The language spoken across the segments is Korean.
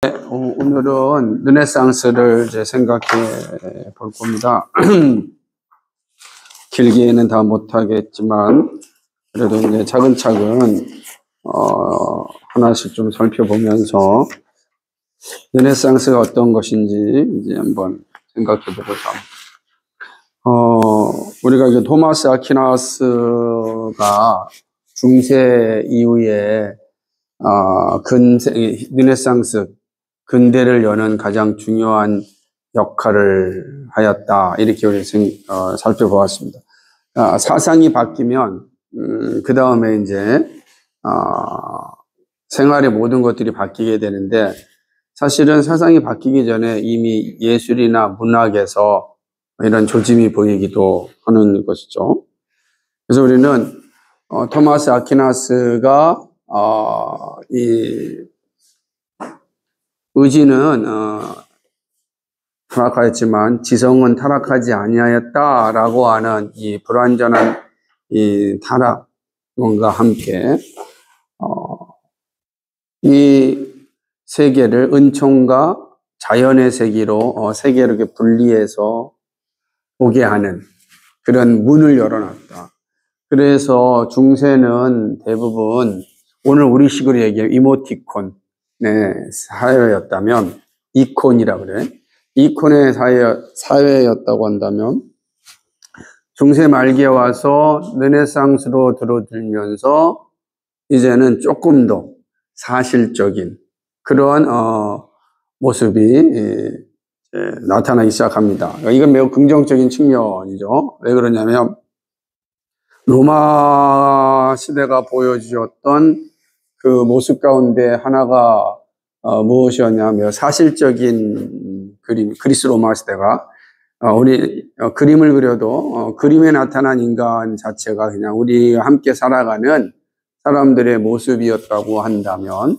오늘은 르네상스를 이제 생각해 볼 겁니다. 길게는 다 못하겠지만, 그래도 이제 차근차근, 하나씩 좀 살펴보면서, 르네상스가 어떤 것인지 이제 한번 생각해 보고자. 우리가 이제 토마스 아퀴나스가 중세 이후에, 르네상스, 근대를 여는 가장 중요한 역할을 하였다. 이렇게 우리 살펴보았습니다. 사상이 바뀌면, 그 다음에 이제, 생활의 모든 것들이 바뀌게 되는데, 사실은 사상이 바뀌기 전에 이미 예술이나 문학에서 이런 조짐이 보이기도 하는 것이죠. 그래서 우리는, 토마스 아퀴나스가, 이 의지는 타락하였지만 지성은 타락하지 아니하였다라고 하는 이 불완전한 이 타락과 함께 이 세계를 은총과 자연의 세계로 세계를 이렇게 분리해서 보게 하는 그런 문을 열어놨다. 그래서 중세는 대부분 오늘 우리식으로 얘기하면 이모티콘 사회였다면 이콘이라 그래. 이콘의 사회였다고 한다면 중세 말기에 와서 르네상스로 들어들면서 이제는 조금 더 사실적인 그런 모습이 나타나기 시작합니다. 이건 매우 긍정적인 측면이죠. 왜 그러냐면 로마 시대가 보여주었던 그 모습 가운데 하나가 무엇이었냐면 사실적인 그림, 그리스 로마 시대가 우리 그림을 그려도 그림에 나타난 인간 자체가 그냥 우리와 함께 살아가는 사람들의 모습이었다고 한다면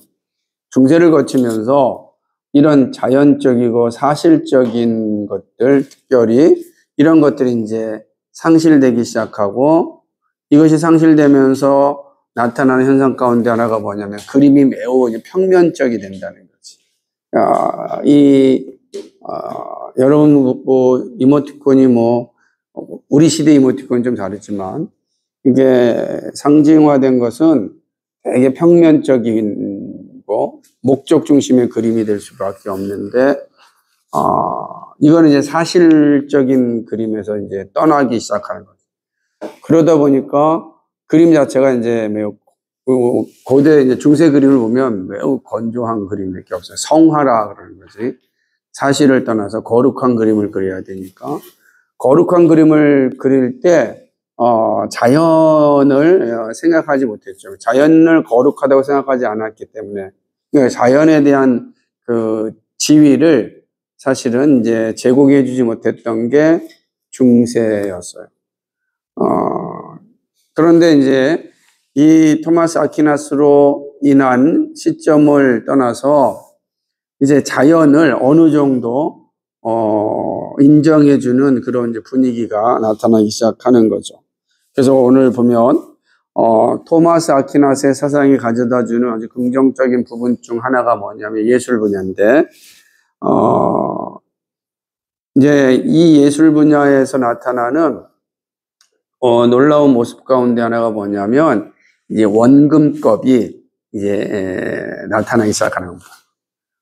중세를 거치면서 이런 자연적이고 사실적인 것들, 특별히 이런 것들이 이제 상실되기 시작하고 이것이 상실되면서 나타나는 현상 가운데 하나가 뭐냐면 그림이 매우 평면적이 된다는 거지. 여러분 이모티콘이 우리 시대 이모티콘은 좀 다르지만 이게 상징화된 것은 되게 평면적이고 목적 중심의 그림이 될 수밖에 없는데 이거는 이제 사실적인 그림에서 이제 떠나기 시작하는 거죠. 그러다 보니까 그림 자체가 이제 매우 고대 이제 중세 그림을 보면 매우 건조한 그림밖에 없어요. 성화라 그러는 거지. 사실을 떠나서 거룩한 그림을 그려야 되니까 거룩한 그림을 그릴 때 자연을 생각하지 못했죠. 자연을 거룩하다고 생각하지 않았기 때문에 자연에 대한 그 지위를 사실은 이제 제공해 주지 못했던 게 중세였어요. 그런데 이제 이 토마스 아퀴나스로 인한 시점을 떠나서 이제 자연을 어느 정도 인정해주는 그런 이제 분위기가 나타나기 시작하는 거죠. 그래서 오늘 보면 토마스 아퀴나스의 사상이 가져다주는 아주 긍정적인 부분 중 하나가 뭐냐면 예술 분야인데 이제 이 예술 분야에서 나타나는 놀라운 모습 가운데 하나가 뭐냐면 이제 원근법이 이제 나타나기 시작하는 겁니다.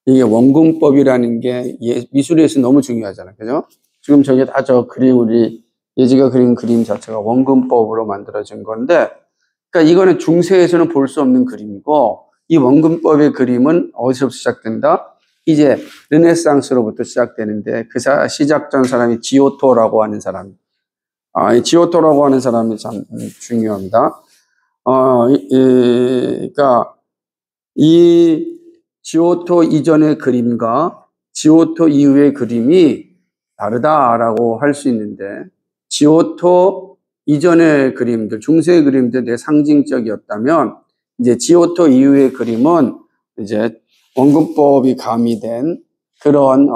이게 원근법이라는 게 미술에서 너무 중요하잖아요. 그죠? 지금 저게 다 그림, 우리 예지가 그린 그림 자체가 원근법으로 만들어진 건데, 그러니까 이거는 중세에서는 볼 수 없는 그림이고, 이 원근법의 그림은 어디서부터 시작된다? 이제 르네상스로부터 시작되는데, 그 시작전 사람이 지오토라고 하는 사람. 이 지오토라고 하는 사람이 참 중요합니다. 그러니까 이 지오토 이전의 그림과 지오토 이후의 그림이 다르다라고 할 수 있는데 지오토 이전의 그림들, 중세의 그림들 되게 상징적이었다면 이제 지오토 이후의 그림은 이제 원근법이 가미된 그런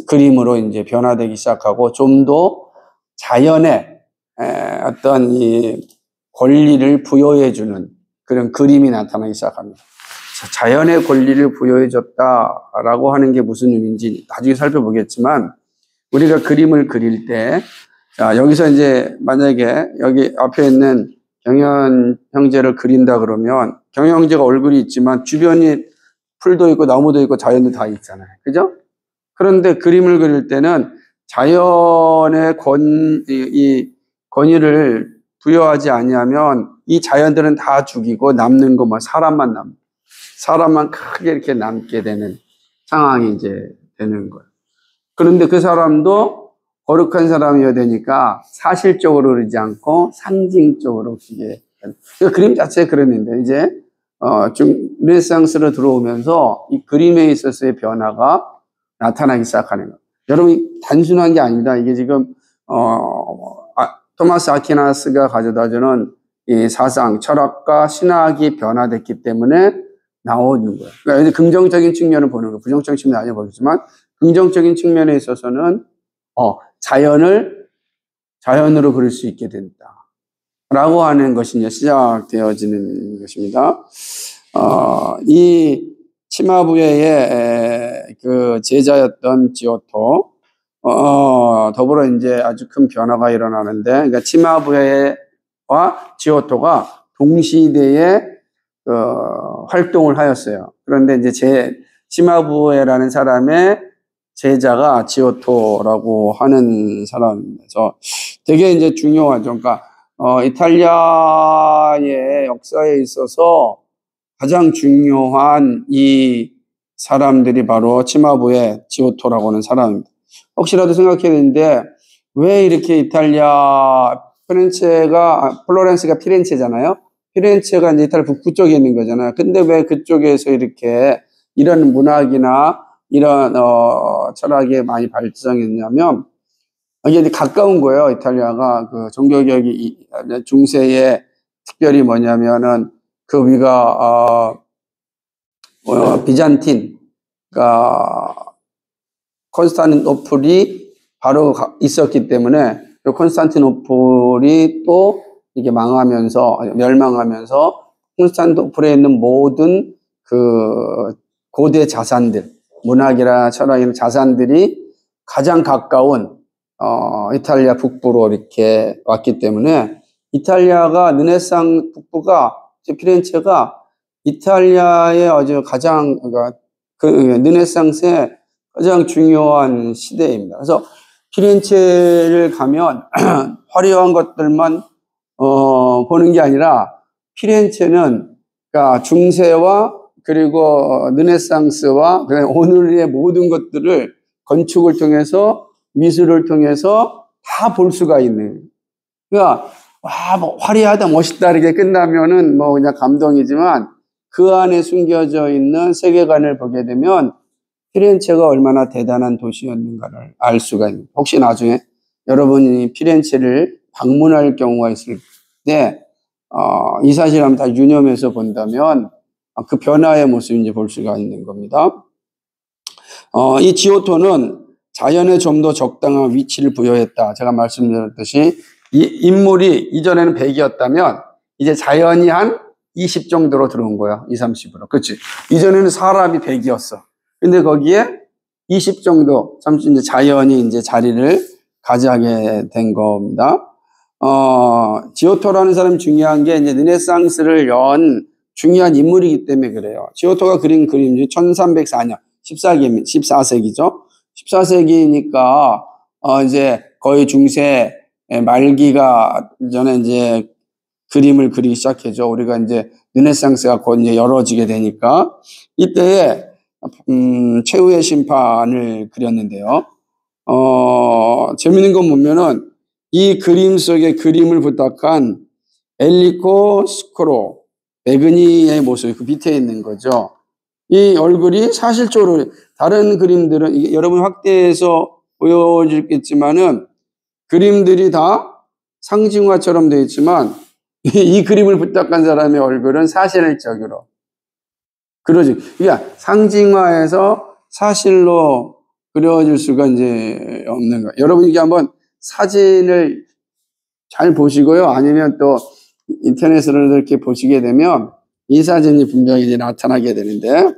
그림으로 이제 변화되기 시작하고 좀 더 자연의 어떤 이 권리를 부여해주는 그런 그림이 나타나기 시작합니다. 자연의 권리를 부여해줬다라고 하는 게 무슨 의미인지 나중에 살펴보겠지만, 우리가 그림을 그릴 때, 자, 여기서 이제 만약에 여기 앞에 있는 경연 형제를 그린다 그러면, 경연 형제가 얼굴이 있지만 주변이 풀도 있고 나무도 있고 자연도 다 있잖아요. 그죠? 그런데 그림을 그릴 때는 자연의 이 권위를 부여하지 아니하면 이 자연들은 다 죽이고 남는 것만 사람만 크게 이렇게 남게 되는 상황이 이제 되는 거예요. 그런데 그 사람도 거룩한 사람이어야 되니까 사실적으로 그러지 않고 상징적으로 그게 그 그림 자체가 그랬는데 이제 좀 르네상스로 들어오면서 이 그림에 있어서의 변화가 나타나기 시작하는 거예요. 여러분 단순한 게 아닙니다. 이게 지금 토마스 아퀴나스가 가져다주는 이 사상, 철학과 신학이 변화됐기 때문에 나오는 거예요. 그러니까 긍정적인 측면을 보는 거예요. 부정적인 측면은 아니어 보겠지만 긍정적인 측면에 있어서는 자연으로 그릴 수 있게 된다. 라고 하는 것이 이제 시작되어지는 것입니다. 이 치마부에의 그 제자였던 지오토, 더불어 이제 아주 큰 변화가 일어나는데, 그러니까 치마부에와 지오토가 동시대에 활동을 하였어요. 그런데 이제 치마부에라는 사람의 제자가 지오토라고 하는 사람이면서 되게 이제 중요하죠. 그러니까 이탈리아의 역사에 있어서 가장 중요한 이 사람들이 바로 치마부에 지오토라고 하는 사람입니다. 혹시라도 생각해야 되는데 왜 이렇게 이탈리아 플로렌스가 피렌체잖아요. 피렌체가 이제 이탈리아 북부 쪽에 있는 거잖아요. 근데 왜 그쪽에서 이렇게 이런 문학이나 이런 철학이 많이 발전했냐면 이게 가까운 거예요. 이탈리아가 그 종교개혁이 중세에 특별히 뭐냐면은 그 위가 비잔틴, 그러니까 콘스탄티노플이 바로 있었기 때문에 그 콘스탄티노플이 또 이게 멸망하면서 콘스탄티노플에 있는 모든 그 고대 자산들, 문학이나 철학이나 자산들이 가장 가까운 이탈리아 북부로 이렇게 왔기 때문에 이탈리아가 르네상 북부가 피렌체가 이탈리아의 아주 가장 그 르네상스의 가장 중요한 시대입니다. 그래서 피렌체를 가면 화려한 것들만 보는 게 아니라 피렌체는 그러니까 중세와 그리고 르네상스와 오늘의 모든 것들을 건축을 통해서 미술을 통해서 다 볼 수가 있는. 그러니까 뭐 화려하다 멋있다 이렇게 끝나면은 뭐 그냥 감동이지만 그 안에 숨겨져 있는 세계관을 보게 되면 피렌체가 얼마나 대단한 도시였는가를 알 수가 있는. 혹시 나중에 여러분이 피렌체를 방문할 경우가 있을 때 이 사실 한번 다 유념해서 본다면 그 변화의 모습인지 볼 수가 있는 겁니다. 이 지오토는 자연에 좀 더 적당한 위치를 부여했다. 제가 말씀드렸듯이 이 인물이 이전에는 100이었다면 이제 자연이 한 20 정도로 들어온 거야. 20, 30으로. 그렇지? 이전에는 사람이 100이었어. 근데 거기에 20 정도, 30 이제 자연이 이제 자리를 가져가게 된 겁니다. 지오토라는 사람이 중요한 게 이제 르네상스를 연 중요한 인물이기 때문에 그래요. 지오토가 그린 그림이 1304년, 14세기죠. 14세기니까, 이제 거의 중세 말기가 전에 이제 그림을 그리기 시작해죠. 우리가 이제 르네상스가 곧 이제 열어지게 되니까 이때에 최후의 심판을 그렸는데요. 재밌는 건 보면은 이 그림 속에 그림을 부탁한 엘리코 스코로 베그니의 모습이 그 밑에 있는 거죠. 이 얼굴이 사실적으로 다른 그림들은 이게 여러분 확대해서 보여주겠지만은 그림들이 다 상징화처럼 되어 있지만 이 그림을 부탁한 사람의 얼굴은 사실적으로 그러지. 그러니까 상징화해서 사실로 그려질 수가 이제 없는 거예요. 여러분 이게 한번 사진을 잘 보시고요. 아니면 또 인터넷으로 이렇게 보시게 되면 이 사진이 분명히 이제 나타나게 되는데,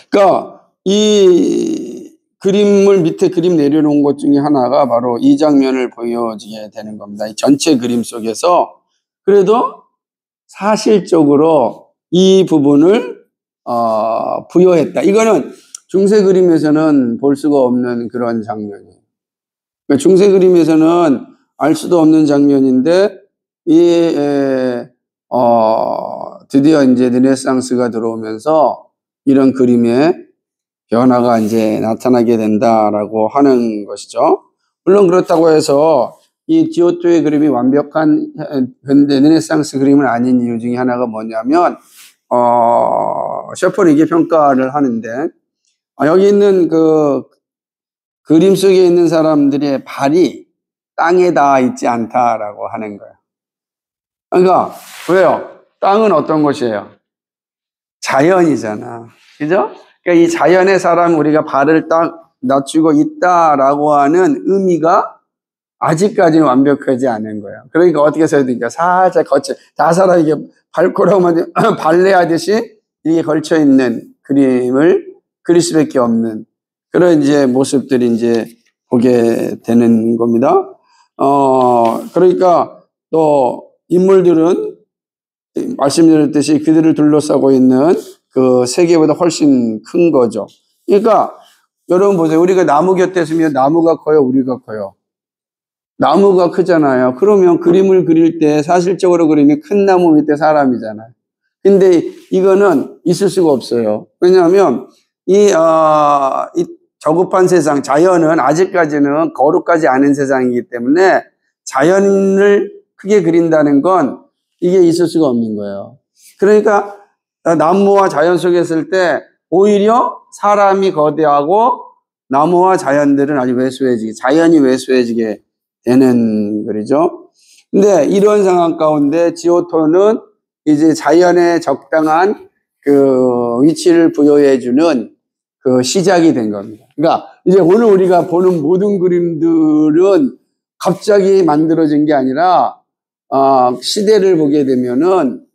그러니까 이 그림을 밑에 그림 내려놓은 것 중에 하나가 바로 이 장면을 보여지게 되는 겁니다. 이 전체 그림 속에서 그래도 사실적으로 이 부분을 부여했다. 이거는 중세 그림에서는 볼 수가 없는 그런 장면이에요. 그러니까 중세 그림에서는 알 수도 없는 장면인데 드디어 이제 르네상스가 들어오면서 이런 그림의 변화가 이제 나타나게 된다라고 하는 것이죠. 물론 그렇다고 해서 이 지오토의 그림이 완벽한 현대 르네상스 그림은 아닌 이유 중에 하나가 뭐냐면, 셰퍼는 이게 평가를 하는데, 여기 있는 그 그림 속에 있는 사람들의 발이 땅에 닿아 있지 않다라고 하는 거예요. 그러니까, 왜요? 땅은 어떤 것이에요? 자연이잖아. 그죠? 그러니까 이 자연의 사람 우리가 발을 딱 낮추고 있다라고 하는 의미가 아직까지는 완벽하지 않은 거예요. 그러니까 어떻게 써야 되니까 살짝 다 사람 이게 발코라면 발레하듯이 이게 걸쳐 있는 그림을 그릴 수밖에 없는 그런 이제 모습들이 이제 보게 되는 겁니다. 그러니까 또 인물들은 말씀드렸듯이 그들을 둘러싸고 있는 그 세계보다 훨씬 큰 거죠. 그러니까 여러분 보세요. 우리가 나무 곁에 있으면 나무가 커요, 우리가 커요? 나무가 크잖아요. 그러면 그림을 그릴 때 사실적으로 그림이 큰 나무 밑에 사람이잖아요. 근데 이거는 있을 수가 없어요. 왜냐하면 이 저급한 세상, 자연은 아직까지는 거룩하지 않은 세상이기 때문에 자연을 크게 그린다는 건 이게 있을 수가 없는 거예요. 그러니까 나무와 자연 속에 있을 때 오히려 사람이 거대하고 나무와 자연들은 아주 자연이 왜소해지게 되는 글이죠. 근데 이런 상황 가운데 지오토는 이제 자연에 적당한 그 위치를 부여해주는 그 시작이 된 겁니다. 그러니까 이제 오늘 우리가 보는 모든 그림들은 갑자기 만들어진 게 아니라 시대를 보게 되면은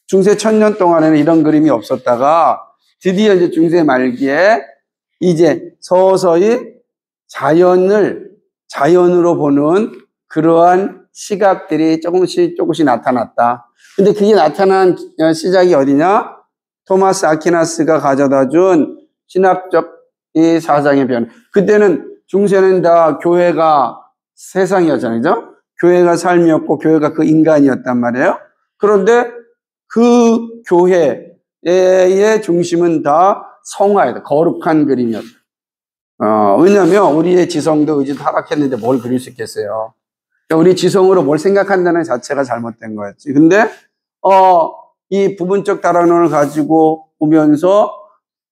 중세 1000년 동안에는 이런 그림이 없었다가 드디어 이제 중세 말기에 이제 서서히 자연으로 보는 그러한 시각들이 조금씩 나타났다. 근데 그게 나타난 시작이 어디냐? 토마스 아퀴나스가 가져다 준 신학적 이 사상의 변화. 그때는 중세는 다 교회가 세상이었잖아요. 그죠? 교회가 삶이었고 교회가 그 인간이었단 말이에요. 그런데 그 교회의 중심은 다 성화였다. 거룩한 그림이었다. 왜냐하면 우리의 지성도 의지도 타락했는데 뭘 그릴 수 있겠어요. 우리 지성으로 뭘 생각한다는 자체가 잘못된 거였지. 근데 이 부분적 다락론을 가지고 보면서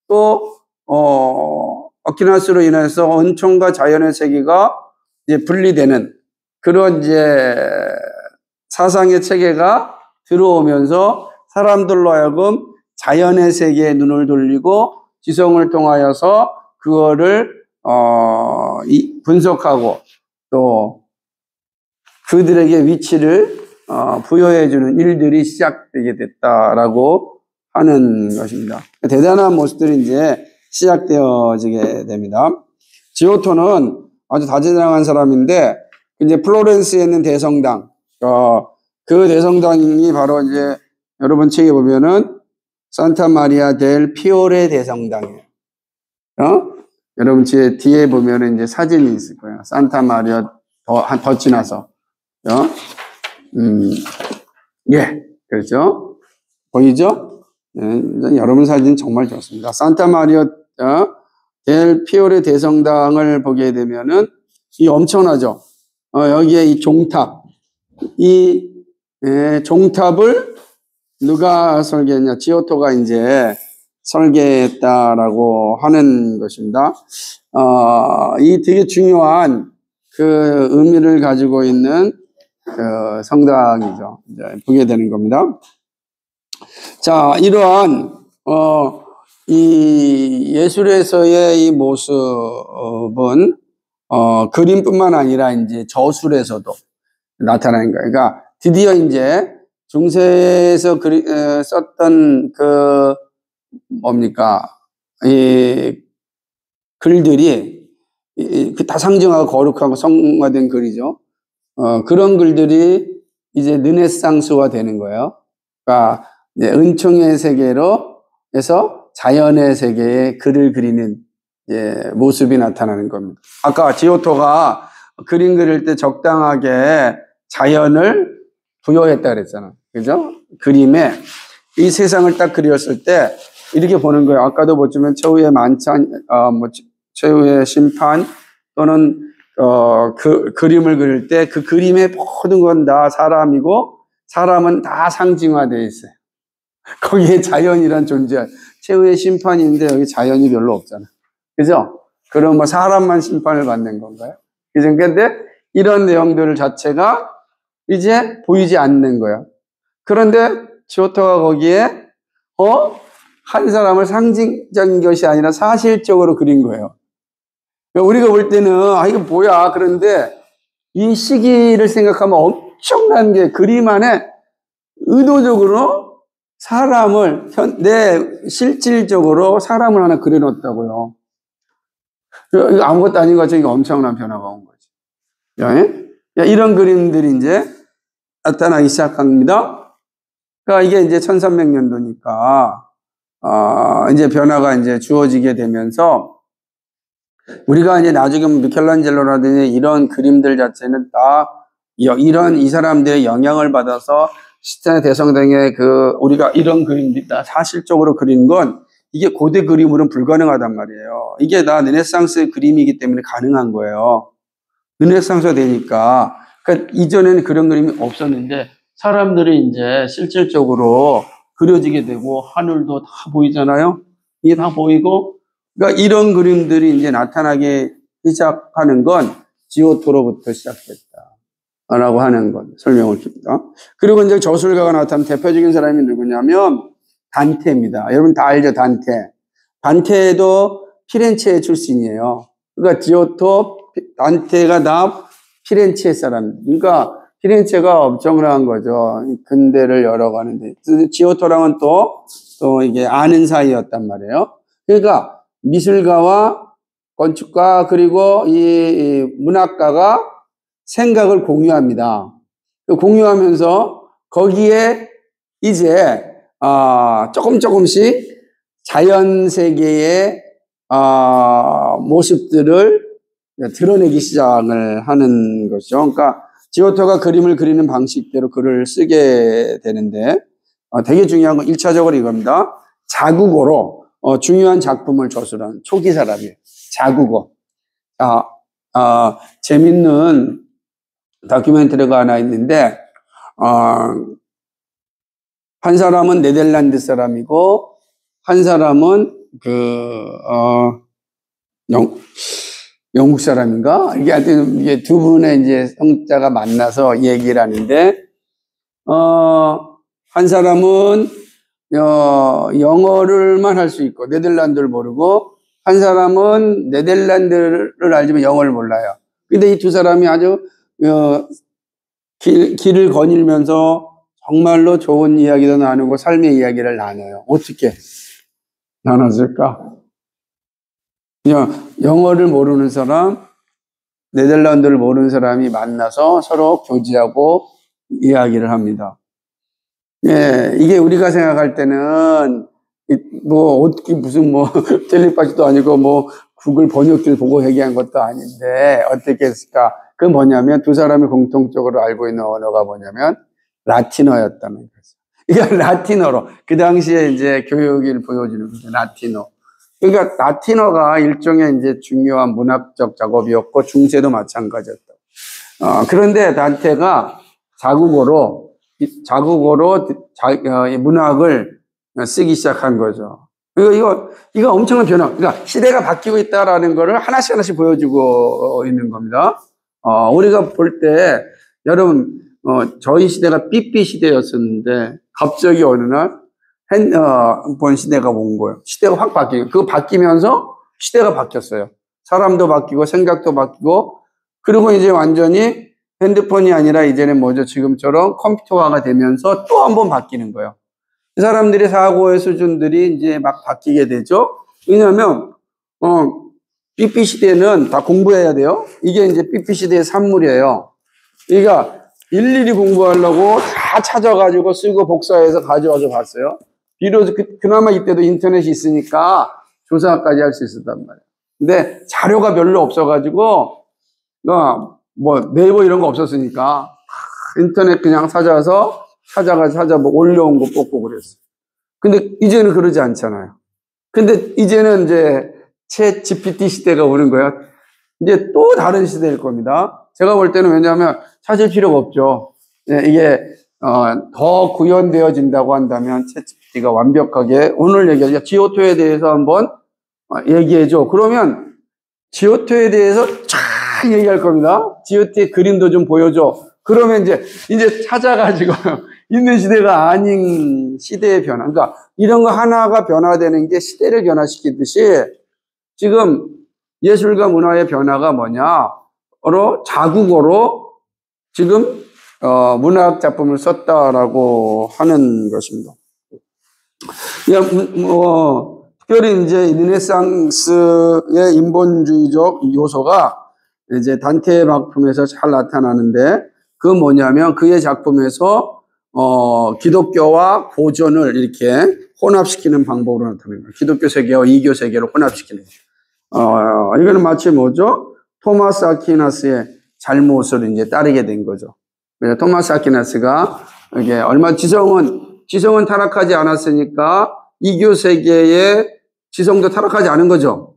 또 아퀴나스로 인해서 은총과 자연의 세계가 이제 분리되는 그런 이제 사상의 체계가 들어오면서 사람들로 하여금 자연의 세계에 눈을 돌리고 지성을 통하여서 그거를 분석하고 또 그들에게 위치를 부여해주는 일들이 시작되게 됐다라고 하는 것입니다. 대단한 모습들이 이제 시작되어지게 됩니다. 지오토는 아주 다재다능한 사람인데 이제 플로렌스에 있는 대성당, 그 대성당이 바로 이제 여러분 책에 보면은 산타 마리아 델 피오레 대성당이에요. 여러분 뒤에 보면은 이제 사진이 있을 거예요. 산타 마리아 더 지나서. 예, 그렇죠. 보이죠? 네, 여러분 사진 정말 좋습니다. 산타 마리아 델 피오레 대성당을 보게 되면은 이 엄청나죠. 여기에 이 종탑, 종탑을 누가 설계했냐? 지오토가 이제 설계했다라고 하는 것입니다. 이 되게 중요한 그 의미를 가지고 있는 그 성당이죠. 이제 보게 되는 겁니다. 자, 이러한 이 예술에서의 이 모습은 그림뿐만 아니라 이제 저술에서도 나타나는 거예요. 그러니까 드디어 이제 중세에서 썼던 뭡니까? 이 글들이 다 상징하고 거룩하고 성화된 글이죠. 그런 글들이 이제 르네상스화 되는 거예요. 그러니까 이제 은총의 세계로 해서 자연의 세계에 글을 그리는 모습이 나타나는 겁니다. 아까 지오토가 그림 그릴 때 적당하게 자연을 부여했다 그랬잖아. 그죠? 그림에 이 세상을 딱 그렸을 때 이렇게 보는 거예요. 아까도 보시면 최후의 만찬, 최후의 심판 또는 그림을 그릴 때 그 그림의 모든 건 다 사람이고 사람은 다 상징화되어 있어요. 거기에 자연이란 존재, 최후의 심판인데 여기 자연이 별로 없잖아. 그죠? 그럼 뭐 사람만 심판을 받는 건가요? 그죠? 근데 이런 내용들 자체가 이제 보이지 않는 거야. 그런데 지오토가 거기에 한 사람을 상징적인 것이 아니라 사실적으로 그린 거예요. 우리가 볼 때는 이거 뭐야? 그런데 이 시기를 생각하면 엄청난 게 그림 안에 의도적으로 사람을 실질적으로 사람을 하나 그려놓았다고요. 이거 아무것도 아닌 것 같죠? 이거 엄청난 변화가 온 거지. 이런 그림들이 이제 나타나기 시작합니다. 그러니까 이게 이제 1300년도니까 이제 변화가 이제 주어지게 되면서 우리가 이제 나중에 미켈란젤로라든지 이런 그림들 자체는 다 이 사람들의 영향을 받아서 시스테네 대성당의 우리가 이런 그림들이 다 사실적으로 그린 건 이게 고대 그림으로는 불가능하단 말이에요. 이게 다 르네상스의 그림이기 때문에 가능한 거예요. 르네상스가 되니까. 그러니까 이전에는 그런 그림이 없었는데 사람들이 이제 실질적으로 그려지게 되고 하늘도 다 보이잖아요. 이게 다 보이고 그러니까 이런 그림들이 이제 나타나기 시작하는 건 지오토로부터 시작됐다라고 하는 건 설명을 줍니다. 그리고 이제 저술가가 나타난 대표적인 사람이 누구냐면 단테입니다. 여러분 다 알죠, 단테. 단테도 피렌체의 출신이에요. 그러니까 지오토, 단테가 다 피렌체 사람. 그러니까 피렌체가 엄청난 거죠. 근대를 열어가는데. 지오토랑은 또 이게 아는 사이였단 말이에요. 그러니까 미술가와 건축가 그리고 이 문학가가 생각을 공유합니다. 공유하면서 거기에 이제 조금씩 자연 세계의 모습들을 드러내기 시작을 하는 것이죠. 그러니까 지오토가 그림을 그리는 방식대로 글을 쓰게 되는데 되게 중요한 건 1차적으로 이겁니다. 자국어로 중요한 작품을 저술한 초기 사람이에요. 자국어. 재밌는 다큐멘터리가 하나 있는데 한 사람은 네덜란드 사람이고 한 사람은 영국 사람인가? 이게 하여튼 이게 두 분의 이제 성자가 만나서 얘기를 하는데 한 사람은 영어를만 할 수 있고 네덜란드를 모르고 한 사람은 네덜란드를 알지만 영어를 몰라요. 근데 이 두 사람이 아주 길을 거닐면서 정말로 좋은 이야기도 나누고 삶의 이야기를 나눠요. 어떻게 나눴을까? 영어를 모르는 사람, 네덜란드를 모르는 사람이 만나서 서로 교제하고 이야기를 합니다. 이게 우리가 생각할 때는 어떻게 무슨 텔레파시도 아니고 구글 번역기를 보고 얘기한 것도 아닌데 어떻게 했을까? 그건 뭐냐면 두 사람이 공통적으로 알고 있는 언어가 뭐냐면 라틴어였다는 거죠. 이게 라틴어로 그 당시에 이제 교육을 보여주는 거죠. 라틴어. 그러니까 라틴어가 일종의 이제 중요한 문학적 작업이었고 중세도 마찬가지였다. 그런데 단테가 자국어로 문학을 쓰기 시작한 거죠. 이거 엄청난 변화. 그러니까 시대가 바뀌고 있다라는 거를 하나씩 보여주고 있는 겁니다. 우리가 볼 때, 여러분, 저희 시대가 삐삐 시대였었는데, 갑자기 어느 날, 핸드폰 시대가 온 거예요. 시대가 확 바뀌고, 그거 바뀌면서 시대가 바뀌었어요. 사람도 바뀌고, 생각도 바뀌고, 그리고 이제 완전히 핸드폰이 아니라 이제는 뭐죠? 지금처럼 컴퓨터화가 되면서 또 한 번 바뀌는 거예요. 이 사람들의 사고의 수준들이 이제 막 바뀌게 되죠. 왜냐하면 삐삐 시대는 다 공부해야 돼요. 이게 이제 삐삐 시대의 산물이에요. 그러니까 일일이 공부하려고 다 찾아가지고 쓰고 복사해서 가져와서 봤어요. 비로소 그나마 이때도 인터넷이 있으니까 조사까지 할 수 있었단 말이에요. 근데 자료가 별로 없어가지고 뭐 네이버 이런 거 없었으니까 인터넷 그냥 찾아보고 올려온 거 뽑고 그랬어요. 근데 이제는 그러지 않잖아요. 근데 이제는 이제 챗 GPT 시대가 오는 거예요. 이제 또 다른 시대일 겁니다. 제가 볼 때는 왜냐하면 찾을 필요가 없죠. 이게 더 구현되어진다고 한다면 챗 GPT가 완벽하게 오늘 얘기하자. 지오토에 대해서 한번 얘기해줘. 그러면 지오토에 대해서 쫙 얘기할 겁니다. 지오토의 그림도 좀 보여줘. 그러면 이제 찾아가지고 있는 시대가 아닌 시대의 변화. 그러니까 이런 거 하나가 변화되는 게 시대를 변화시키듯이 지금 예술과 문화의 변화가 뭐냐? 바로 자국어로 지금 문학 작품을 썼다라고 하는 것입니다. 특별히 이제 르네상스의 인본주의적 요소가 이제 단테의 작품에서 잘 나타나는데 그 뭐냐면 그의 작품에서 기독교와 고전을 이렇게 혼합시키는 방법으로 나타나는 거예요. 기독교 세계와 이교 세계를 혼합시키는 거예요. 이거는 마치 뭐죠? 토마스 아퀴나스의 잘못을 이제 따르게 된 거죠. 토마스 아퀴나스가 이게 얼마 지성은 타락하지 않았으니까 이교 세계의 지성도 타락하지 않은 거죠.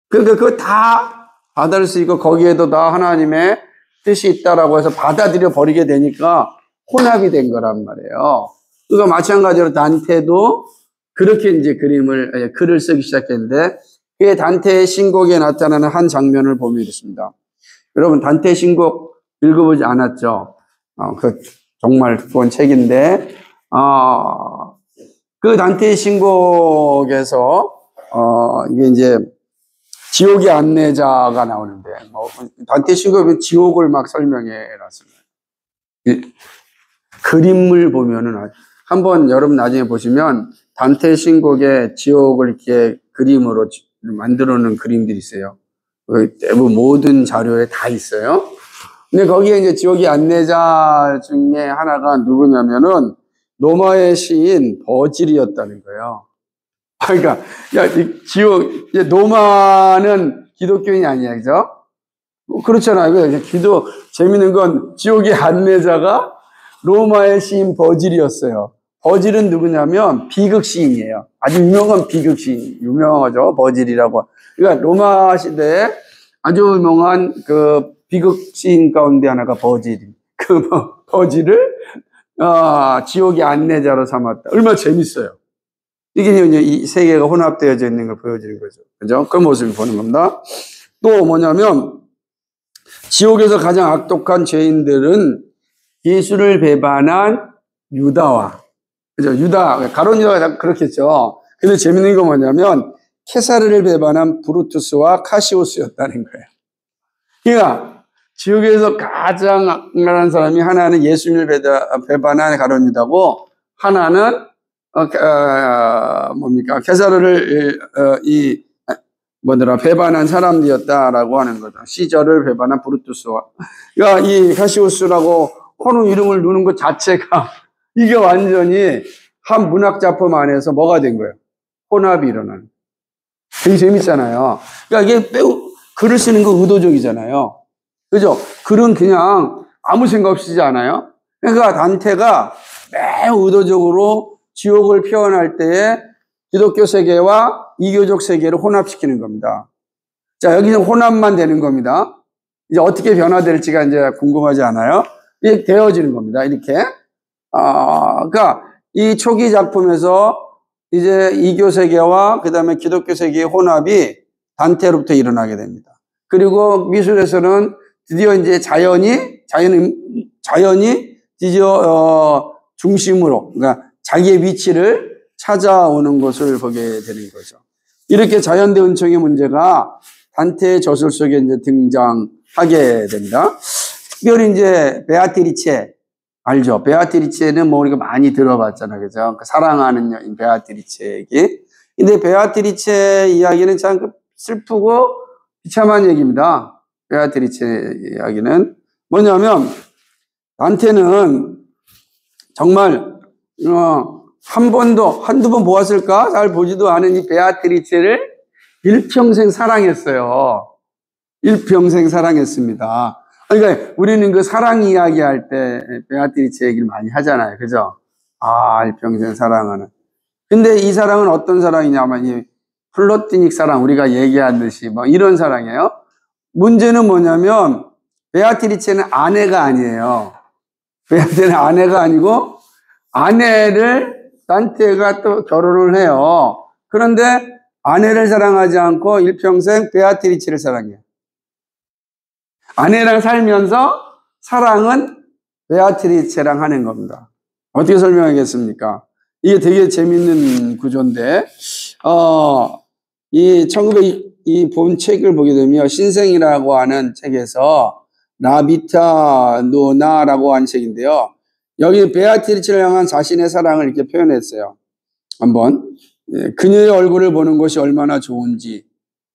그러니까 그거 다 받아들일 수 있고 거기에도 다 하나님의 뜻이 있다라고 해서 받아들여 버리게 되니까 혼합이 된 거란 말이에요. 그러니까 마찬가지로 단테도 그렇게 이제 글을 쓰기 시작했는데 그의 단테의 신곡에 나타나는 한 장면을 보면 이렇습니다. 여러분 단테의 신곡 읽어보지 않았죠? 정말 두꺼운 책인데 그 단테의 신곡에서 이게 이제 지옥의 안내자가 나오는데 단테의 신곡은 지옥을 막 설명해 놨습니다. 그림을 보면은 한번 여러분 나중에 보시면 단테의 신곡에 지옥을 이렇게 그림으로 만들어 놓은 그림들이 있어요. 대부분 모든 자료에 다 있어요. 근데 거기에 이제 지옥의 안내자 중에 하나가 누구냐면은 로마의 시인 버질이었다는 거예요. 그러니까 로마는 기독교인이 아니야, 그죠? 그렇잖아요. 재밌는 건 지옥의 안내자가 로마의 시인 버질이었어요. 버질은 누구냐면 비극 시인이에요. 아주 유명한 비극 시인, 유명하죠, 버질이라고. 그러니까 로마 시대에 아주 유명한 그 비극 시인 가운데 하나가 버질이. 버질을 지옥의 안내자로 삼았다. 얼마나 재밌어요. 이게 이제 이 세계가 혼합되어져 있는 걸 보여주는 거죠. 그죠? 그 모습을 보는 겁니다. 또 뭐냐면 지옥에서 가장 악독한 죄인들은 예수를 배반한 유다와, 그죠? 가룟 유다가 그렇겠죠. 근데 재밌는 건 뭐냐면 케사르를 배반한 브루투스와 카시오스였다는 거예요. 그러니까 지옥에서 가장 악랄한 사람이 하나는 예수님을 배반한 가룟 유다고 하나는 케사르를 배반한 사람이었다라고 하는 거죠. 시저를 배반한 브루투스와. 그러니까 이 카시오스라고 하는 이름을 누는 것 자체가 이게 완전히 한 문학 작품 안에서 뭐가 된 거예요? 혼합이 일어나는. 되게 재밌잖아요. 그러니까 이게 매우 글을 쓰는 거 의도적이잖아요. 그죠? 글은 그냥 아무 생각 없이 쓰지 않아요? 그러니까 단테가 매우 의도적으로 지옥을 표현할 때에 기독교 세계와 이교적 세계를 혼합시키는 겁니다. 자, 여기는 혼합만 되는 겁니다. 이제 어떻게 변화될지가 이제 궁금하지 않아요? 이게 되어지는 겁니다. 이렇게. 그러니까 이 초기 작품에서 이제 이교 세계와 그 다음에 기독교 세계의 혼합이 단테로부터 일어나게 됩니다. 그리고 미술에서는 드디어 이제 자연이 드디어 중심으로, 그러니까 자기의 위치를 찾아오는 것을 보게 되는 거죠. 이렇게 자연대 은총의 문제가 단테의 저술 속에 이제 등장하게 됩니다. 특별히 이제 베아트리체 알죠? 베아트리체는 뭐 우리가 많이 들어봤잖아요, 그죠? 사랑하는 여인 베아트리체 얘기. 근데 베아트리체 이야기는 참 슬프고 비참한 얘기입니다. 베아트리체 이야기는 뭐냐면 단테는 정말 한 번도 한두 번 보았을까? 잘 보지도 않은 이 베아트리체를 일평생 사랑했어요. 일평생 사랑했습니다. 그러니까 우리는 그 사랑 이야기 할 때 베아트리체 얘기를 많이 하잖아요. 그죠? 아, 일평생 사랑하는. 근데 이 사랑은 어떤 사랑이냐면 이 플라토닉 사랑, 우리가 얘기한 듯이 뭐 이런 사랑이에요. 문제는 뭐냐면 베아트리체는 아내가 아니에요. 베아트리체는 아내가 아니고 아내를 단테가 또 결혼을 해요. 그런데 아내를 사랑하지 않고 일평생 베아트리체를 사랑해요. 아내랑 살면서 사랑은 베아트리체랑 하는 겁니다. 어떻게 설명하겠습니까? 이게 되게 재밌는 구조인데, 이 본 책을 보게 되면 신생이라고 하는 책에서 라비타 노나라고 하는 책인데요. 여기 베아트리체를 향한 자신의 사랑을 이렇게 표현했어요. 한번. 그녀의 얼굴을 보는 것이 얼마나 좋은지,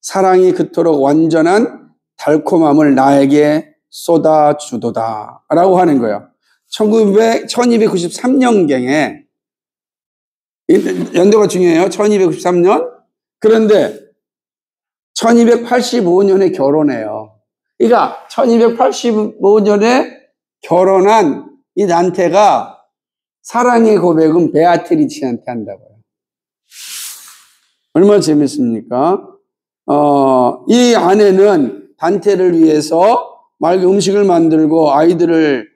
사랑이 그토록 완전한 달콤함을 나에게 쏟아주도다 라고 하는 거예요. 1293년경에 연도가 중요해요. 1293년. 그런데 1285년에 결혼해요. 그러니까 1285년에 결혼한 이 단테가 사랑의 고백은 베아트리체한테 한다고요. 얼마나 재밌습니까? 이 아내는 단테를 위해서 맑은 음식을 만들고 아이들을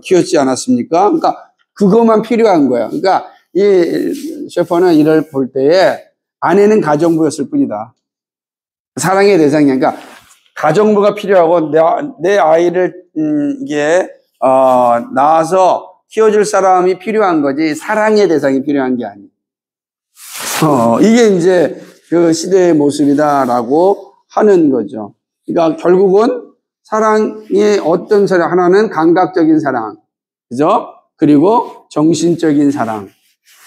키웠지 않았습니까? 그러니까 그것만 필요한 거예요. 그러니까 이 셰퍼는 이를 볼 때에 아내는 가정부였을 뿐이다. 사랑의 대상이야. 그러니까 가정부가 필요하고 내 아이를 낳아서 키워줄 사람이 필요한 거지 사랑의 대상이 필요한 게 아니에요. 이게 이제 그 시대의 모습이다라고 하는 거죠. 그러니까 결국은 사랑의 어떤 사랑, 하나는 감각적인 사랑, 그죠? 그리고 정신적인 사랑.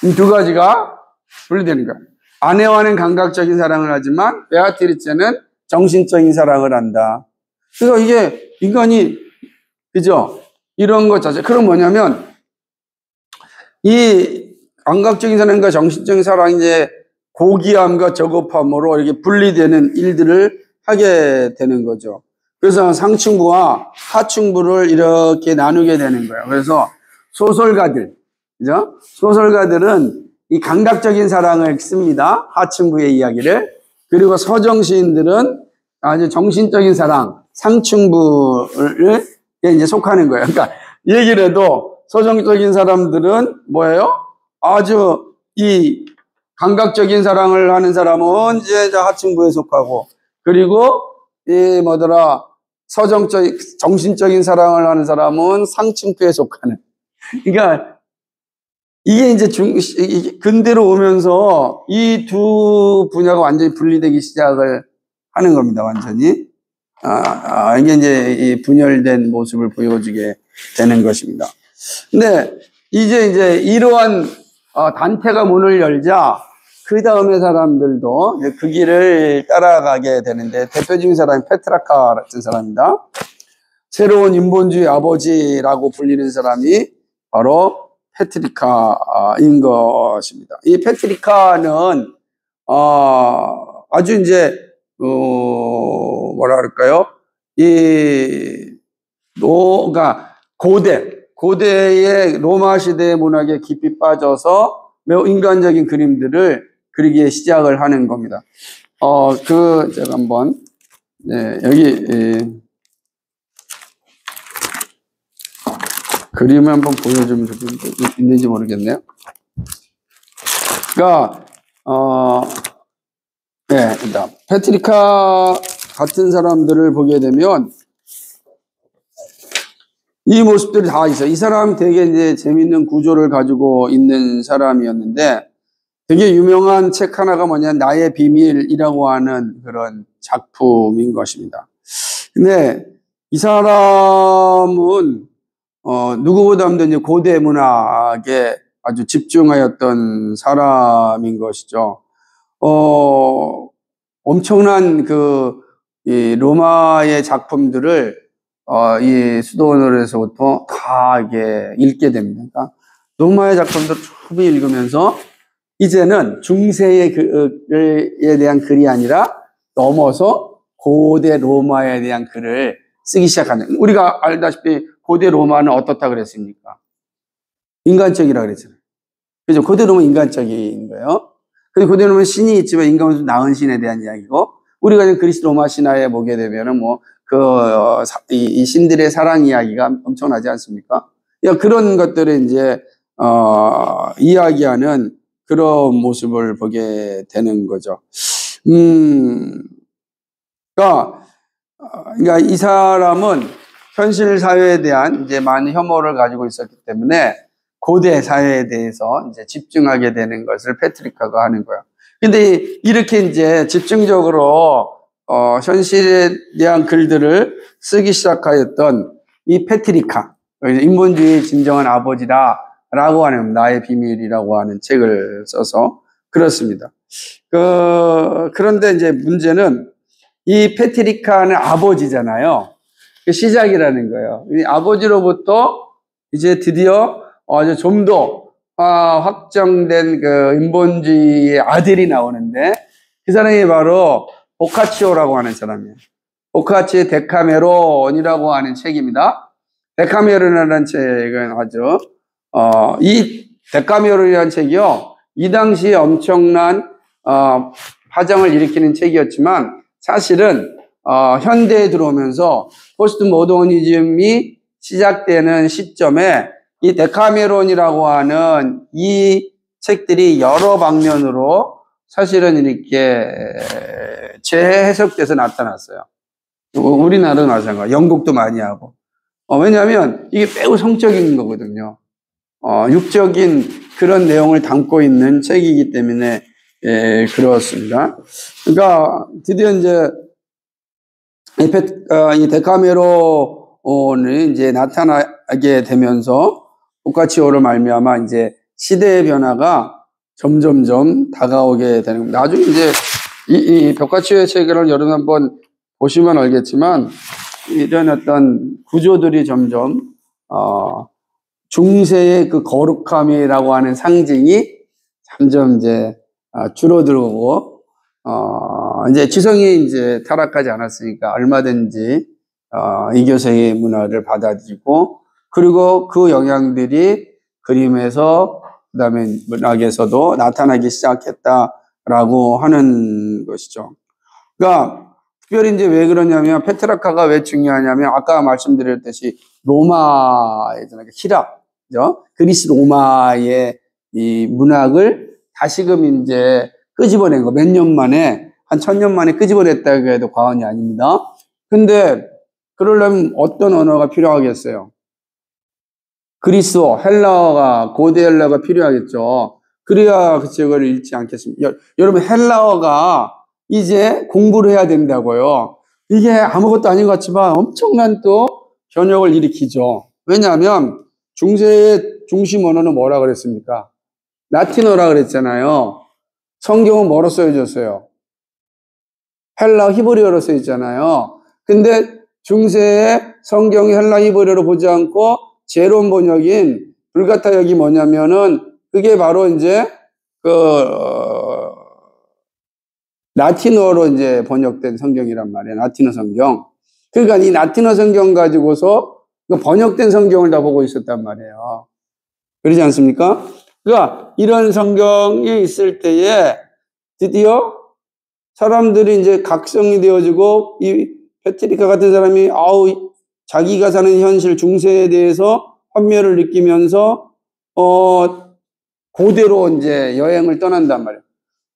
이 두 가지가 분리되는 거예요. 아내와는 감각적인 사랑을 하지만 베아트리체는 정신적인 사랑을 한다. 그래서 이게 인간이, 그죠? 이런 것 자체. 그럼 뭐냐면 이 감각적인 사랑과 정신적인 사랑이 이제 고귀함과 저급함으로 이렇게 분리되는 일들을 하게 되는 거죠. 그래서 상층부와 하층부를 이렇게 나누게 되는 거예요. 그래서 소설가들, 그죠? 소설가들은 이 감각적인 사랑을 씁니다. 하층부의 이야기를. 그리고 서정시인들은 아주 정신적인 사랑, 상층부를 이제 속하는 거예요. 그러니까 얘기를 해도 서정적인 사람들은 뭐예요? 아주 이 감각적인 사랑을 하는 사람은 이제 하층부에 속하고, 그리고 이 정신적인 사랑을 하는 사람은 상층부에 속하는. 그러니까 이게 이제 근대로 오면서 이 두 분야가 완전히 분리되기 시작을 하는 겁니다, 완전히. 이게 이제 이 분열된 모습을 보여주게 되는 것입니다. 근데 이제 이러한 단테가 문을 열자 그 다음에 사람들도 그 길을 따라가게 되는데 대표적인 사람이 페트라카 같은 사람입니다. 새로운 인본주의 아버지라고 불리는 사람이 바로 페트리카인 것입니다. 이 페트리카는 아주 이제 뭐라 그럴까요? 그러니까 고대의 로마 시대의 문학에 깊이 빠져서 매우 인간적인 그림들을 그리기 시작을 하는 겁니다. 제가 한번, 여기, 그림을 한번 보여주면 있는지 모르겠네요. 그러니까, 일단, 페트리카 같은 사람들을 보게 되면, 이 모습들이 다 있어요. 이 사람 되게 이제 재밌는 구조를 가지고 있는 사람이었는데, 되게 유명한 책 하나가 뭐냐, 나의 비밀이라고 하는 그런 작품인 것입니다. 근데 이 사람은 누구보다도 이제 고대 문학에 아주 집중하였던 사람인 것이죠. 엄청난 이 로마의 작품들을 이 수도원으로서부터 다 이게 읽게 됩니다. 그러니까 로마의 작품들을 충분히 읽으면서 이제는 중세에 대한 글이 아니라 넘어서 고대 로마에 대한 글을 쓰기 시작하는. 우리가 알다시피 고대 로마는 어떻다 그랬습니까? 인간적이라 그랬잖아요. 그죠? 고대 로마는 인간적인 거예요. 근데 고대 로마는 신이 있지만 인간은 나은 신에 대한 이야기고, 우리가 지금 그리스 로마 신화에 보게 되면은 이 신들의 사랑 이야기가 엄청나지 않습니까? 그런 것들을 이제, 이야기하는 그런 모습을 보게 되는 거죠. 그러니까 이 사람은 현실 사회에 대한 이제 많은 혐오를 가지고 있었기 때문에 고대 사회에 대해서 이제 집중하게 되는 것을 페트리카가 하는 거야. 근데 이렇게 이제 집중적으로 현실에 대한 글들을 쓰기 시작하였던 이 페트리카, 인본주의의 진정한 아버지라라고 하는 나의 비밀이라고 하는 책을 써서 그렇습니다. 그런데 이제 문제는 이 페트리카는 아버지잖아요. 그 시작이라는 거예요. 이 아버지로부터 이제 드디어 아주 좀 더 확정된 인본주의의 아들이 나오는데, 그 사람이 바로 보카치오라고 하는 사람이에요. 보카치오의 데카메론이라고 하는 책입니다. 데카메론이라는 책은 아주 이 데카메론이라는 책이요, 이 당시에 엄청난 파장을 일으키는 책이었지만, 사실은 현대에 들어오면서 포스트 모더니즘이 시작되는 시점에 이 데카메론이라고 하는 이 책들이 여러 방면으로 사실은 이렇게 재해석돼서 나타났어요. 우리나라도 마찬가지고 영국도 많이 하고. 왜냐하면 이게 매우 성적인 거거든요. 육적인 그런 내용을 담고 있는 책이기 때문에 그렇습니다. 그러니까 드디어 이제 이 데카메론이 이제 나타나게 되면서 보카치오를 말미암아 이제 시대의 변화가 점점점 다가오게 되는 겁니다. 나중에 이제 이 보카치오의 책을 여러분 한번 보시면 알겠지만, 이런 어떤 구조들이 점점 중세의 그 거룩함이라고 하는 상징이 점점 이제 줄어들고, 이제 지성이 이제 타락하지 않았으니까 얼마든지 이교세의 문화를 받아들이고, 그리고 그 영향들이 그림에서, 그다음에 문학에서도 나타나기 시작했다라고 하는 것이죠. 그러니까 특별히 이제 왜 그러냐면, 페트라카가 왜 중요하냐면, 아까 말씀드렸듯이 로마에잖아요. 히랍, 그죠? 그리스 로마의 이 문학을 다시금 이제 끄집어낸 거, 몇 년 만에, 한 1000년 만에 끄집어냈다고 해도 과언이 아닙니다. 근데 그러려면 어떤 언어가 필요하겠어요? 그리스어, 헬라어가, 고대 헬라어가 필요하겠죠. 그래야 그 책을 읽지 않겠습니까? 여러분, 헬라어가 이제 공부를 해야 된다고요. 이게 아무것도 아닌 것 같지만 엄청난 또 변혁을 일으키죠. 왜냐하면 중세의 중심 언어는 뭐라 그랬습니까? 라틴어라 그랬잖아요. 성경은 뭐로 써져있어요? 헬라 히브리어로 써있잖아요. 근데 중세의 성경이 헬라 히브리어로 보지 않고 제롬 번역인 불가타역이 뭐냐면은, 그게 바로 이제 라틴어로 이제 번역된 성경이란 말이에요. 라틴어 성경. 그러니까 이 라틴어 성경 가지고서 번역된 성경을 다 보고 있었단 말이에요. 그러지 않습니까? 그러니까 이런 성경이 있을 때에 드디어 사람들이 이제 각성이 되어지고, 이 페트리카 같은 사람이 자기가 사는 현실 중세에 대해서 환멸을 느끼면서 고대로 이제 여행을 떠난단 말이에요.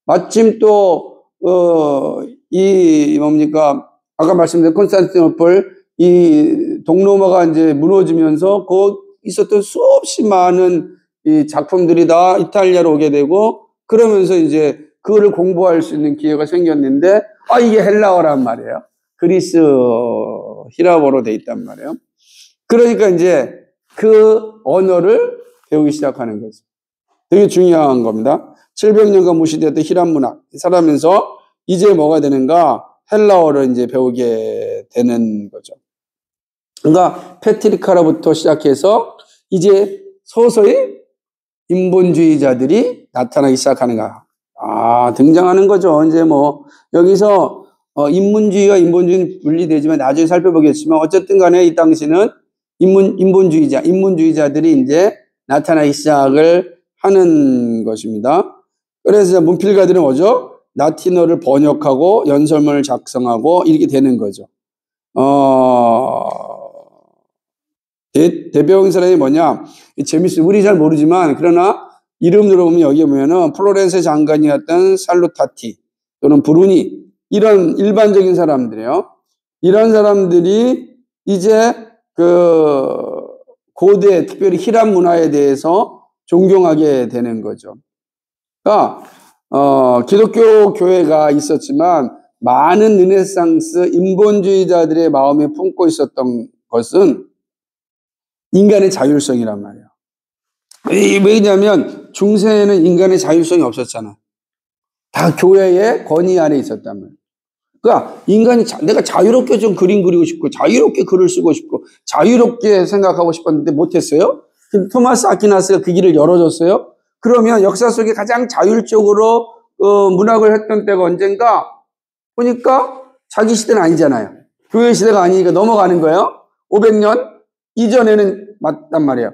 마침 또 아까 말씀드린 콘스탄티노플 이 동로마가 이제 무너지면서 있었던 수없이 많은 이 작품들이 다 이탈리아로 오게 되고, 그러면서 이제 그거를 공부할 수 있는 기회가 생겼는데, 이게 헬라어란 말이에요. 그리스 히라보로 돼 있단 말이에요. 그러니까 이제 그 언어를 배우기 시작하는 거죠. 되게 중요한 겁니다. 700년간 무시되었던 히람 문학 살아면서 이제 뭐가 되는가? 헬라어를 이제 배우게 되는 거죠. 그러니까 페트리카로부터 시작해서 이제 서서히 인본주의자들이 나타나기 시작하는가. 등장하는 거죠. 이제 뭐 여기서 인문주의와 인본주의는 분리되지만 나중에 살펴보겠지만 어쨌든 간에 이 당시는 인문주의자들이 이제 나타나기 시작을 하는 것입니다. 그래서 문필가들은 뭐죠? 라틴어를 번역하고 연설문을 작성하고 이렇게 되는 거죠. 대표적인 사람이 뭐냐? 재밌어요. 우리 잘 모르지만 그러나 이름 들어보면 여기 보면은 플로렌스 장관이었던 살루타티 또는 브루니 이런 일반적인 사람들이에요. 이런 사람들이 이제 그 고대 특별히 히람 문화에 대해서 존경하게 되는 거죠. 그러니까 기독교 교회가 있었지만 많은 르네상스 인본주의자들의 마음에 품고 있었던 것은 인간의 자율성이란 말이에요. 왜냐하면 중세에는 인간의 자율성이 없었잖아. 다 교회의 권위 안에 있었단 말이에요. 그러니까 인간이 내가 자유롭게 좀 그림 그리고 싶고 자유롭게 글을 쓰고 싶고 자유롭게 생각하고 싶었는데 못했어요. 토마스 아퀴나스가 그 길을 열어줬어요. 그러면 역사 속에 가장 자율적으로 문학을 했던 때가 언젠가 보니까 자기 시대는 아니잖아요. 교회 시대가 아니니까 넘어가는 거예요. 500년 이전에는 맞단 말이에요.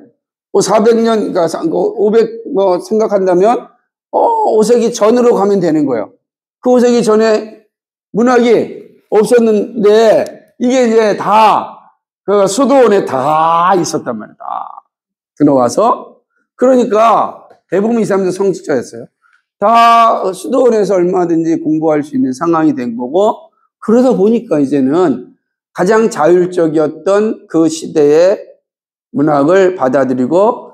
400년, 그러니까 500 생각한다면 5세기 전으로 가면 되는 거예요. 그 5세기 전에 문학이 없었는데 이게 이제 다 그 수도원에 다 있었단 말이에요. 다 들어와서 그러니까 대부분 이 사람들 성직자였어요. 다 수도원에서 얼마든지 공부할 수 있는 상황이 된 거고 그러다 보니까 이제는 가장 자율적이었던 그 시대의 문학을 받아들이고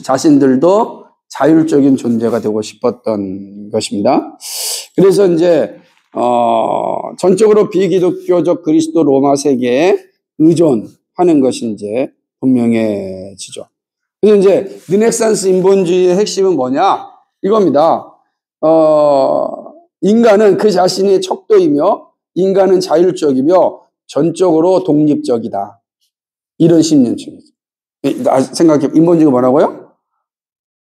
자신들도 자율적인 존재가 되고 싶었던 것입니다. 그래서 이제 전적으로 비기독교적 그리스도 로마 세계에 의존하는 것이 이제 분명해지죠. 그래서 이제 르네상스 인본주의의 핵심은 뭐냐? 이겁니다. 인간은 그 자신이 척도이며 인간은 자율적이며 전적으로 독립적이다. 이런 심리층이죠. 생각해, 인본주의가 뭐라고요?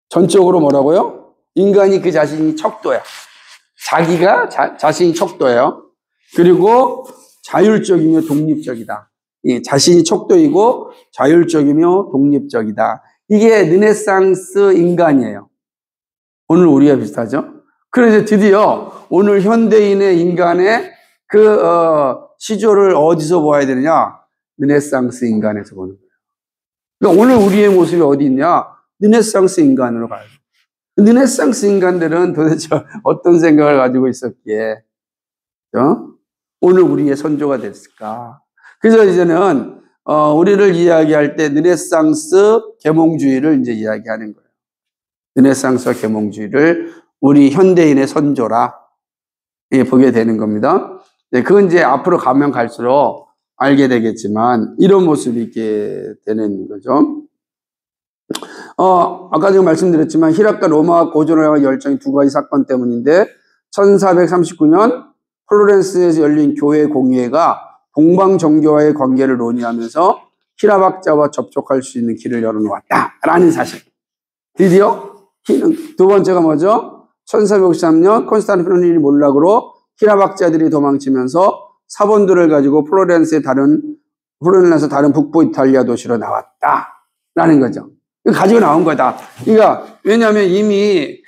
전적으로 뭐라고요? 인간이 그 자신이 척도야. 자기가 자신이 척도예요. 그리고 자율적이며 독립적이다. 자신이 척도이고 자율적이며 독립적이다. 이게 르네상스 인간이에요. 오늘 우리가 비슷하죠? 그래서 드디어 오늘 현대인의 인간의 그 시조를 어디서 보아야 되느냐? 르네상스 인간에서 보는 거예요. 그러니까 오늘 우리의 모습이 어디 있냐? 르네상스 인간으로 가요. 르네상스 인간들은 도대체 어떤 생각을 가지고 있었기에 오늘 우리의 선조가 됐을까? 그래서 이제는 우리를 이야기할 때 르네상스 계몽주의를 이제 이야기하는 거예요. 르네상스 계몽주의를 우리 현대인의 선조라 보게 되는 겁니다. 그건 이제 앞으로 가면 갈수록 알게 되겠지만 이런 모습이 있게 되는 거죠. 아까 제가 말씀드렸지만 히락과 로마 고전을 향한 열정이 두 가지 사건 때문인데 1439년 플로렌스에서 열린 교회 공회가 동방 정교와의 관계를 논의하면서 히랍 학자와 접촉할 수 있는 길을 열어놓았다라는 사실. 드디어 두 번째가 뭐죠? 1453년 콘스탄티노플 몰락으로 히랍 학자들이 도망치면서 사본들을 가지고 플로렌스의 다른 북부 이탈리아 도시로 나왔다라는 거죠. 가지고 나온 거다. 그러니까 왜냐하면 이미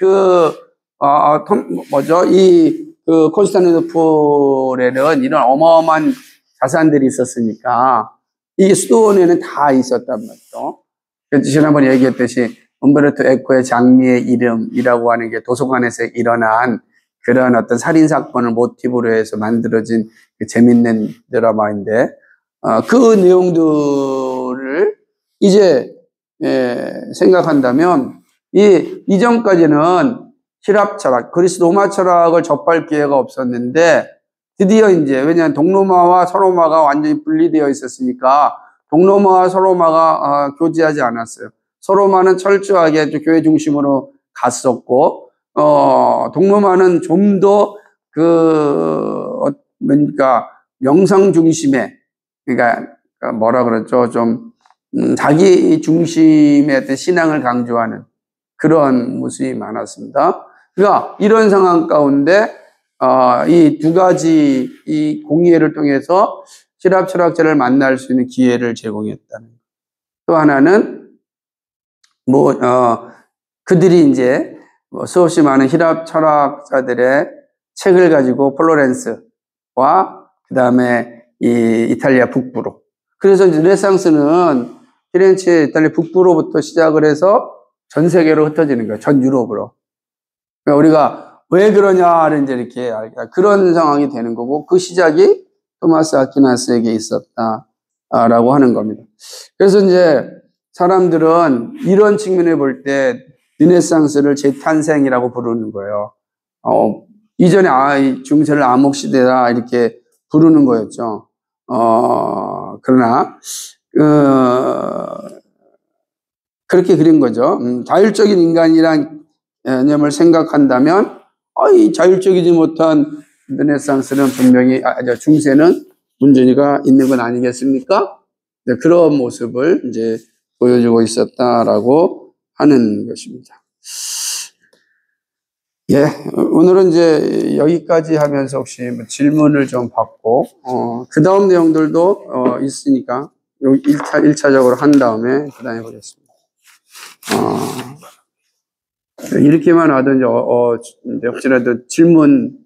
콘스탄티노플에는 이런 어마어마한 자산들이 있었으니까 이게 수도원에는 다 있었단 말이죠. 지난번에 얘기했듯이 umberto 에코의 장미의 이름이라고 하는 게 도서관에서 일어난 그런 어떤 살인 사건을 모티브로 해서 만들어진 그 재밌는 드라마인데 그 내용들을 이제 생각한다면 이전까지는 히랍 철학, 그리스 로마 철학을 접할 기회가 없었는데 드디어 이제, 왜냐하면 동로마와 서로마가 완전히 분리되어 있었으니까 동로마와 서로마가 교제하지 않았어요. 서로마는 철저하게 교회 중심으로 갔었고, 동로마는 좀 더 그러니까 명상 중심의, 그러니까 뭐라 그랬죠? 좀 자기 중심의 어떤 신앙을 강조하는 그런 모습이 많았습니다. 그러니까 이런 상황 가운데 이 두 가지 이 공예를 통해서 히랍 철학자를 만날 수 있는 기회를 제공했다는. 또 하나는 그들이 이제 수없이 많은 히랍 철학자들의 책을 가지고 플로렌스와 그다음에 이 이탈리아 북부로. 그래서 르네상스는 피렌체 이탈리아 북부로부터 시작을 해서 전 세계로 흩어지는 거예요. 전 유럽으로. 그러니까 우리가 왜 그러냐를 이제 이렇게 그런 상황이 되는 거고, 그 시작이 토마스 아퀴나스에게 있었다라고 하는 겁니다. 그래서 이제 사람들은 이런 측면에 볼 때 르네상스를 재탄생이라고 부르는 거예요. 이전에 중세를 암흑시대다 이렇게 부르는 거였죠. 그러나 그렇게 그린 거죠. 자율적인 인간이란 개념을 생각한다면 이 자율적이지 못한 르네상스는 분명히 중세는 문제가 있는 건 아니겠습니까? 그런 모습을 이제 보여주고 있었다라고 하는 것입니다. 예, 오늘은 이제 여기까지 하면서 혹시 질문을 좀 받고, 그 다음 내용들도 있으니까, 1차적으로 한 다음에 그 다음에 보겠습니다. 이렇게만 하든지, 혹시라도 질문